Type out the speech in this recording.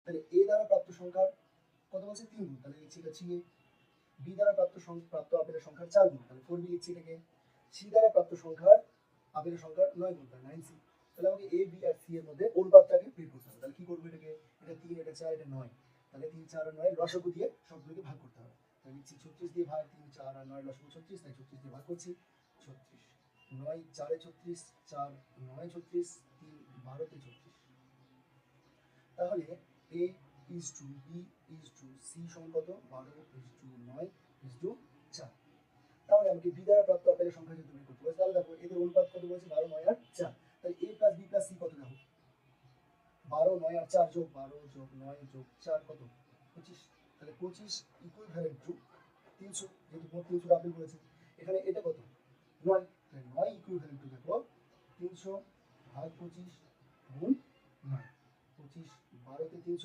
তাহলে এ দ্বারা প্রাপ্ত সংখ্যার কত বলছে 3 গুণ, তাহলে লিখছি এটা 3a। বি দ্বারা প্রাপ্ত আপেলের সংখ্যার 4 গুণ, তাহলে 4b লিখছি এটাকে। সি দ্বারা প্রাপ্ত সংখ্যার আপেলের সংখ্যার 9 গুণ, তাহলে 9c। তাহলে আমাকে এ বি আর সি এর মধ্যে অনুপাতটাকে বের করতে হবে। তাহলে কি করবো এটাকে, এটা 3 এটা 4 এটা 9, তাহলে 3 4 আর 9 লসাগু দিয়ে সবগুলোকে ভাগ করতে হবে। তাহলে লিখছি 36 দিয়ে ভাগ, 3 4 আর 9 লসাগু 36, তাই 36 দিয়ে ভাগ করছি। 36 9 4 এ 36, 4 9 36, 3 12 তে 36। তাহলে a is to b is to c সমান কত, 12 is to 9 is to 4। তাহলে আমাকে বি দ্বারা প্রাপ্ত আপেলের সংখ্যা যদি বের করতে বলে, তাহলে দেখো এদের অনুপাত কত বলেছে, 12 9 আর 4। তাহলে a plus B plus C কত, দেখো 12 9 আর 4 যোগ 12 যোগ 9 যোগ 4 কত 25। তাহলে 25 ইকুইভ্যালেন্ট টু 300, যেহেতু মোট 300 আপেল বলেছে। এখানে এটা কত 9, তাহলে 9 ইকুইভ্যালেন্ট টু দেখো 300 ভাগ 25 গুণ 9, 25 12 তে 300